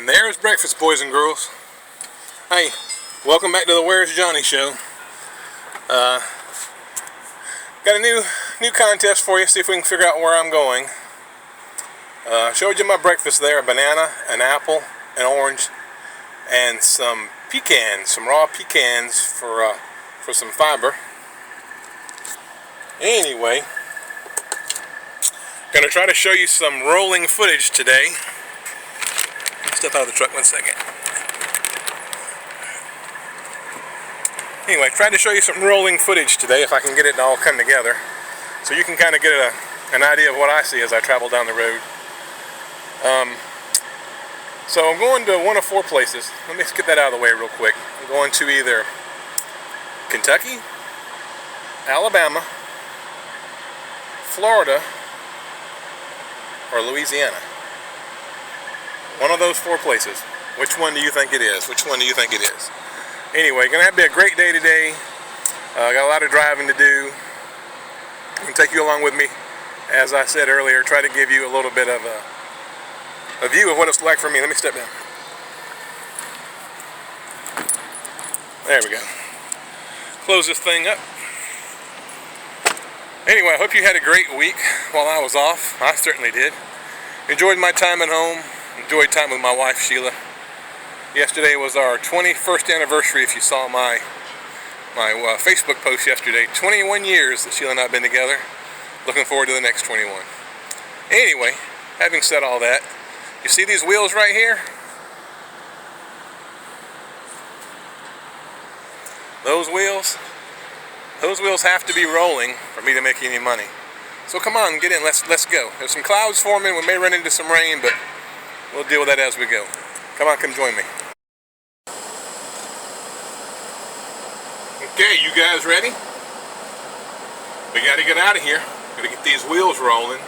And there's breakfast, boys and girls. Hey, welcome back to the Where's Johnny show. Got a new contest for you. See if we can figure out where I'm going. Showed you my breakfast there: a banana, an apple, an orange, and some pecans, some raw pecans for some fiber. Anyway, gonna try to show you some rolling footage today. Step out of the truck 1 second. Anyway, tried to show you some rolling footage today, if I can get it to all come together, so you can kind of get an idea of what I see as I travel down the road. So I'm going to one of four places. Let me get that out of the way real quick. I'm going to either Kentucky, Alabama, Florida, or Louisiana. One of those four places. Which one do you think it is? Which one do you think it is? Anyway, gonna have to be a great day today. Got a lot of driving to do. I'm gonna take you along with me. As I said earlier, try to give you a little bit of a view of what it's like for me. Let me step down. There we go. Close this thing up. Anyway, I hope you had a great week while I was off. I certainly did. Enjoyed my time at home. Enjoyed time with my wife, Sheila. Yesterday was our 21st anniversary, if you saw my Facebook post yesterday. 21 years that Sheila and I have been together. Looking forward to the next 21. Anyway, having said all that, you see these wheels right here? Those wheels have to be rolling for me to make any money. So come on, get in, let's go. There's some clouds forming, we may run into some rain, but we'll deal with that as we go. Come on, come join me. Okay, you guys ready? We gotta get out of here. Gotta get these wheels rolling.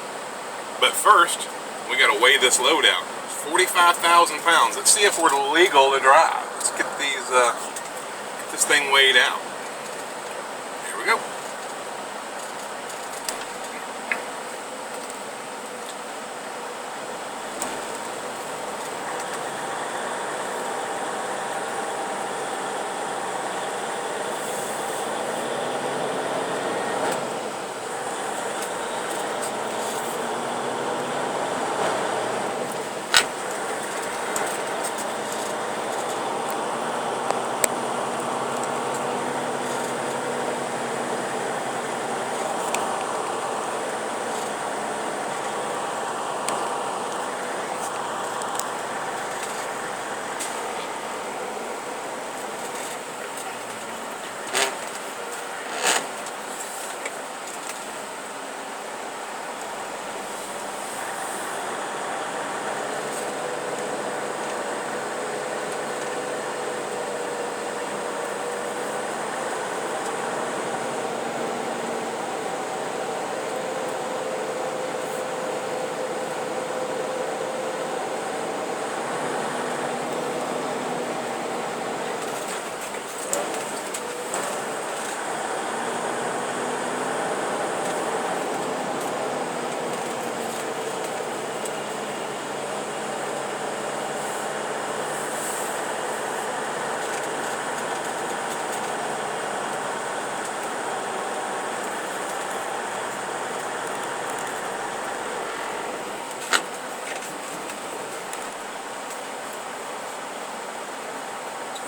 But first, we gotta weigh this load out. It's 45,000 pounds. Let's see if we're legal to drive. Let's get this thing weighed out. Here we go.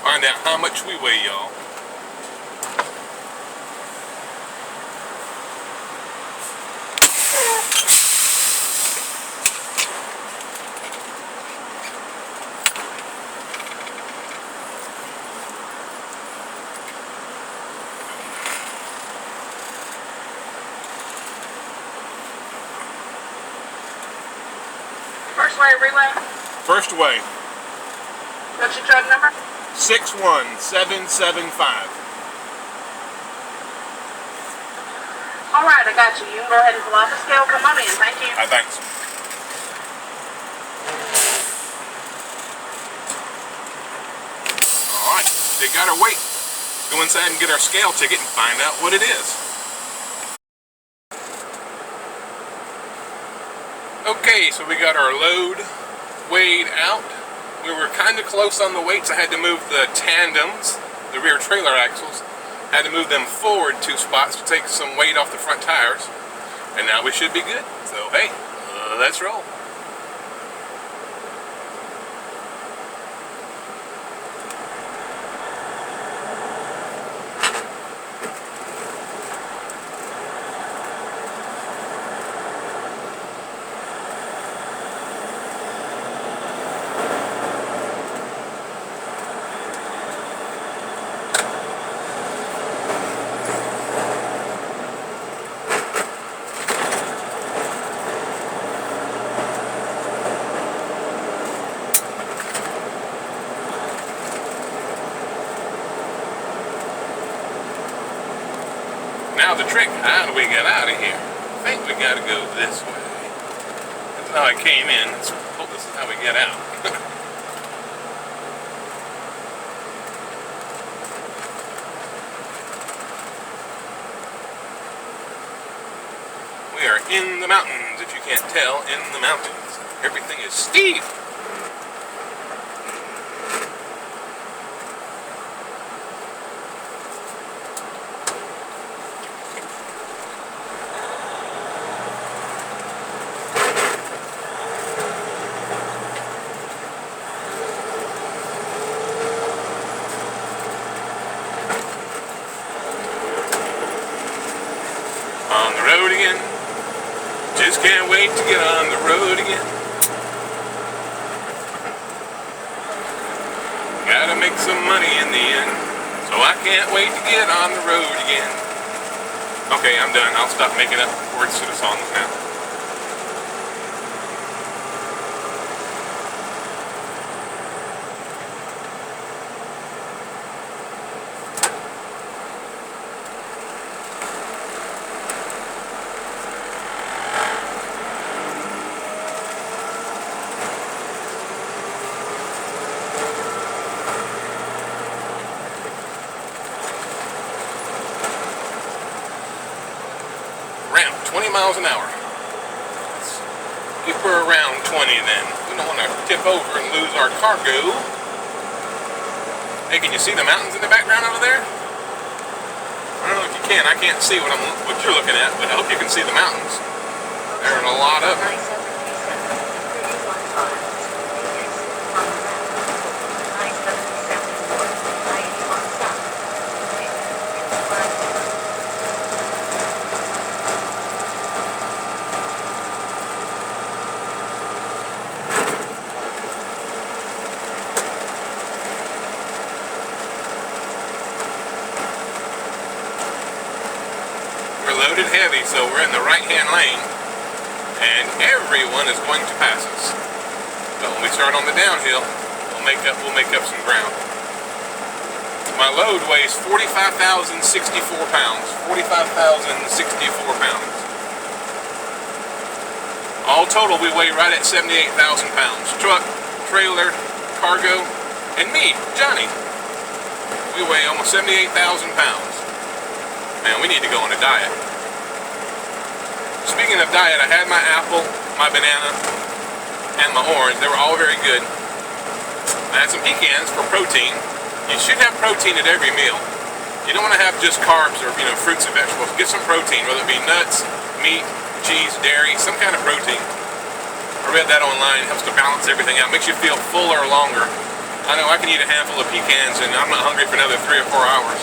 Find out how much we weigh, y'all. First weigh, relay? First weigh. What's your truck number? 61775. Alright, I got you. You can go ahead and pull off the scale. Come on in. Thank you. Thanks. Alright, they got our weight. Go inside and get our scale ticket and find out what it is. Okay, so we got our load weighed out. We were kind of close on the weights. I had to move the tandems, the rear trailer axles. I had to move them forward 2 spots to take some weight off the front tires. And now we should be good. So, hey, let's roll. Now the trick, how do we get out of here? I think we gotta go this way. That's how I came in. Let's hope this is how we get out. We are in the mountains, if you can't tell, in the mountains. Everything is steep. On the road again. Just can't wait to get on the road again. Gotta make some money in the end, so I can't wait to get on the road again. Okay, I'm done. I'll stop making up words to the songs now. Ramp, 20 miles an hour. Let's keep her around 20 then. We don't want to tip over and lose our cargo. Hey, can you see the mountains in the background over there? I don't know if you can. I can't see what you're looking at, but I hope you can see the mountains. There are a lot of them. Loaded heavy, so we're in the right-hand lane, and everyone is going to pass us. But when we start on the downhill, we'll make up some ground. My load weighs 45,064 pounds. 45,064 pounds. All total, we weigh right at 78,000 pounds. Truck, trailer, cargo, and me, Johnny. We weigh almost 78,000 pounds. Man, we need to go on a diet. Speaking of diet, I had my apple, my banana, and my orange. They were all very good. I had some pecans for protein. You should have protein at every meal. You don't want to have just carbs or, fruits and vegetables. Get some protein, whether it be nuts, meat, cheese, dairy, some kind of protein. I read that online. It helps to balance everything out. Makes you feel fuller longer. I know I can eat a handful of pecans and I'm not hungry for another 3 or 4 hours.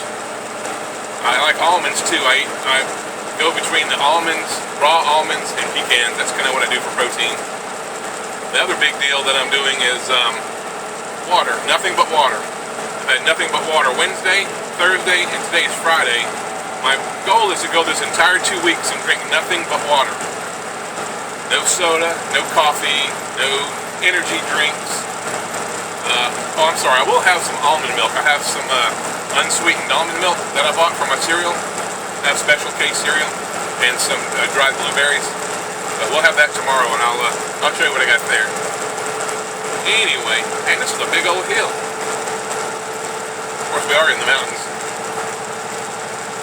I like almonds too. I go between the almonds, raw almonds, and pecans. That's kind of what I do for protein. The other big deal that I'm doing is water. Nothing but water. I had nothing but water Wednesday, Thursday, and today's Friday. My goal is to go this entire 2 weeks and drink nothing but water. No soda, no coffee, no energy drinks. Oh, I'm sorry. I will have some almond milk. I have some unsweetened almond milk that I bought for my cereal. I have special case cereal and some dried blueberries. But we'll have that tomorrow, and I'll show you what I got there. Anyway, hey, this is a big old hill. Of course, we are in the mountains.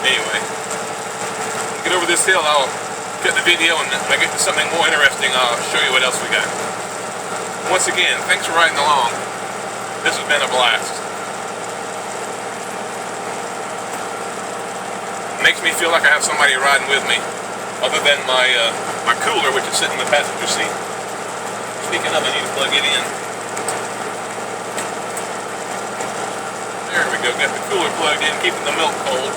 Anyway, get over this hill. I'll cut the video, and when I get to something more interesting, I'll show you what else we got. Once again, thanks for riding along. This has been a blast. Makes me feel like I have somebody riding with me, other than my my cooler, which is sitting in the passenger seat. Speaking of, I need to plug it in. There we go, got the cooler plugged in, keeping the milk cold.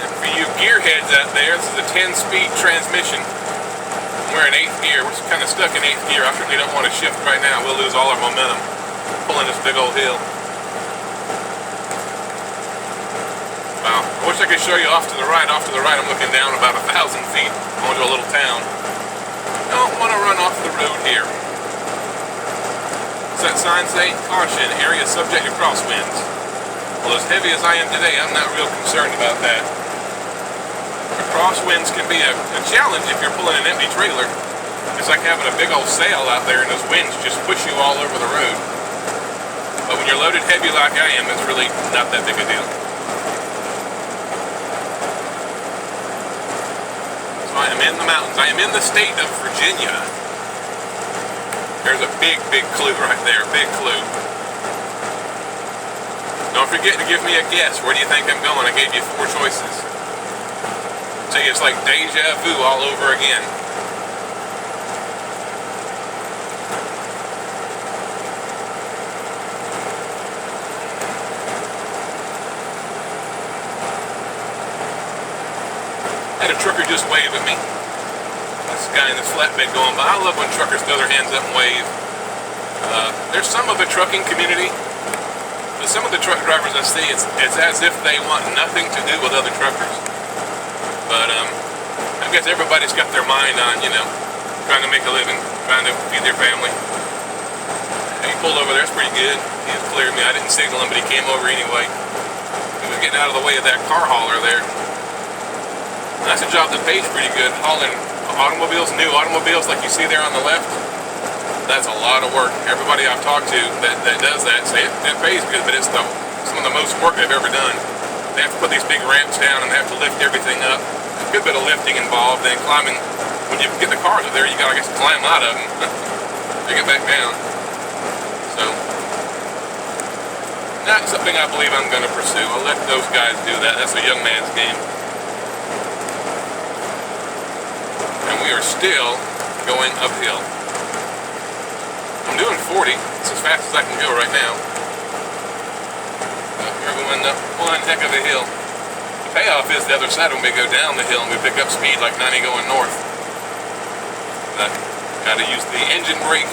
And for you gearheads out there, this is a 10-speed transmission. We're in 8th gear. We're kind of stuck in 8th gear. I certainly don't want to shift right now. We'll lose all our momentum pulling this big old hill. Wow. I wish I could show you off to the right. Off to the right, I'm looking down about 1,000 feet going to a little town. Don't want to run off the road here. What's that sign say? Caution, area subject to crosswinds. Well, as heavy as I am today, I'm not real concerned about that. The crosswinds can be a challenge if you're pulling an empty trailer. It's like having a big old sail out there and those winds just push you all over the road. But when you're loaded heavy like I am, it's really not that big a deal. I am in the mountains. I am in the state of Virginia. There's a big, big clue right there. Big clue. Don't forget to give me a guess. Where do you think I'm going? I gave you 4 choices. See, it's like deja vu all over again. Had a trucker just wave at me. This guy in the flatbed going by. I love when truckers throw their hands up and wave. There's some of the trucking community, but some of the truck drivers I see, it's as if they want nothing to do with other truckers. But I guess everybody's got their mind on, you know, trying to make a living, trying to feed their family. He pulled over there. It's pretty good. He was clearing me. I didn't signal him, but he came over anyway. He was getting out of the way of that car hauler there. That's a job that pays pretty good, hauling automobiles, new automobiles like you see there on the left. That's a lot of work. Everybody I've talked to that does that say it pays good, but it's some of the most work they've ever done. They have to put these big ramps down and they have to lift everything up. There's a good bit of lifting involved, then climbing. When you get the cars up there, you gotta, I guess, climb out of them to get back down. So, not something I believe I'm gonna pursue. I'll let those guys do that. That's a young man's game. We are still going uphill. I'm doing 40. It's as fast as I can go right now. But we're going up one heck of a hill. The payoff is the other side when we go down the hill and we pick up speed like 90 going north. But got to use the engine brake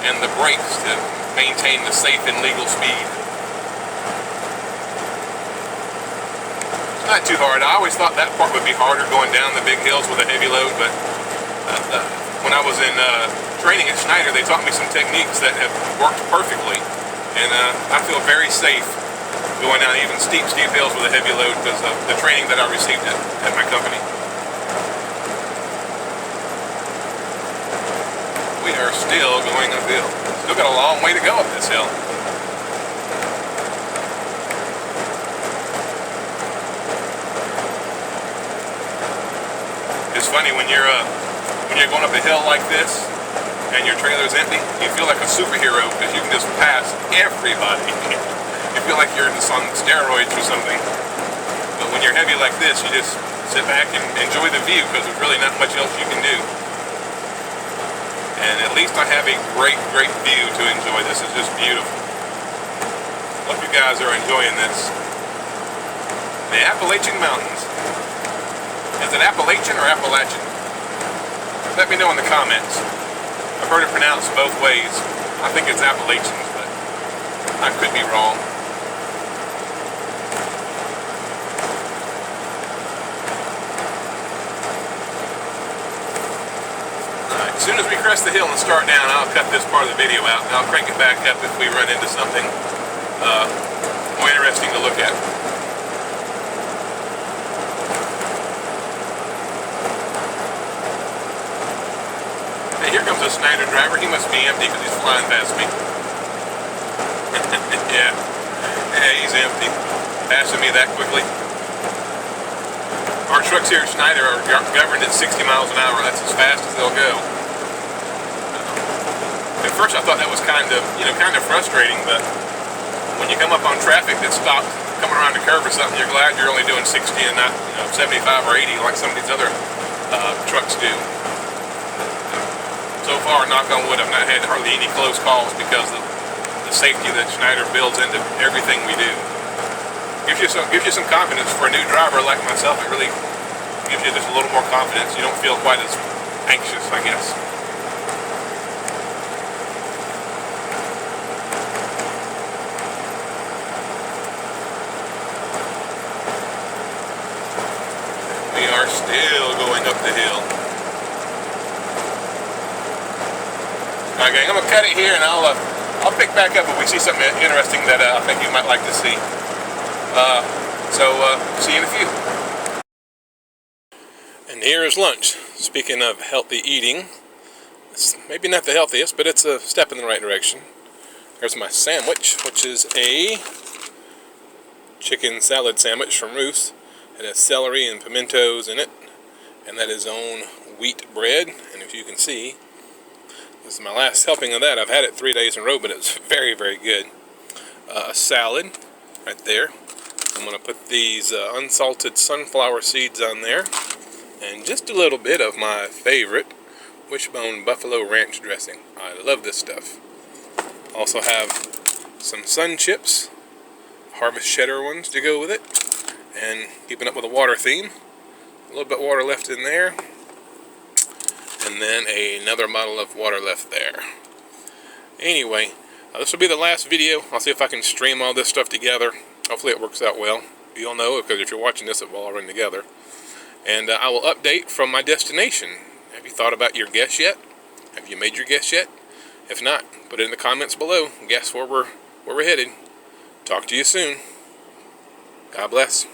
and the brakes to maintain the safe and legal speed. Not too hard. I always thought that part would be harder going down the big hills with a heavy load, but when I was in training at Schneider, they taught me some techniques that have worked perfectly, and I feel very safe going down even steep hills with a heavy load because of the training that I received at my company. We are still going uphill. Still got a long way to go up this hill. It's funny when you're going up a hill like this and your trailer's empty, you feel like a superhero because you can just pass everybody. You feel like you're on steroids or something. But when you're heavy like this, you just sit back and enjoy the view because there's really not much else you can do. And at least I have a great view to enjoy. This is just beautiful. Hope you guys are enjoying this. The Appalachian Mountains. Is it Appalachian or Appalachian? Let me know in the comments. I've heard it pronounced both ways. I think it's Appalachians, but I could be wrong. Alright, as soon as we crest the hill and start down, I'll cut this part of the video out and I'll crank it back up if we run into something more interesting to look at. Here comes a Schneider driver. He must be empty because he's flying past me. Yeah, he's empty. Passing me that quickly. Our trucks here at Schneider are governed at 60 miles an hour. That's as fast as they'll go. At first I thought that was kind of frustrating, but when you come up on traffic that stopped coming around the curve or something, you're glad you're only doing 60 and not 75 or 80 like some of these other trucks do. So far, knock on wood, I've not had hardly any close calls because of the safety that Schneider builds into everything we do. Gives you some confidence for a new driver like myself. It really gives you just a little more confidence. You don't feel quite as anxious, I guess. We are still going up the hill. Alright gang, I'm going to cut it here and I'll pick back up if we see something interesting that I think you might like to see. See you in a few. And here is lunch. Speaking of healthy eating, it's maybe not the healthiest, but it's a step in the right direction. There's my sandwich, which is a chicken salad sandwich from Ruth's. It has celery and pimentos in it, and that is on wheat bread. And if you can see, this is my last helping of that. I've had it 3 days in a row, but it's very, very good. A salad right there. I'm going to put these unsalted sunflower seeds on there, and just a little bit of my favorite Wishbone Buffalo Ranch dressing. I love this stuff. Also have some sun chips, Harvest Cheddar ones to go with it. And keeping up with the water theme, a little bit of water left in there, and then another bottle of water left there. Anyway, this will be the last video. I'll see if I can stream all this stuff together. Hopefully it works out well. You'll know, because if you're watching this, it will all run together. And I will update from my destination. Have you thought about your guess yet? Have you made your guess yet? If not, put it in the comments below. Guess where we're headed. Talk to you soon. God bless.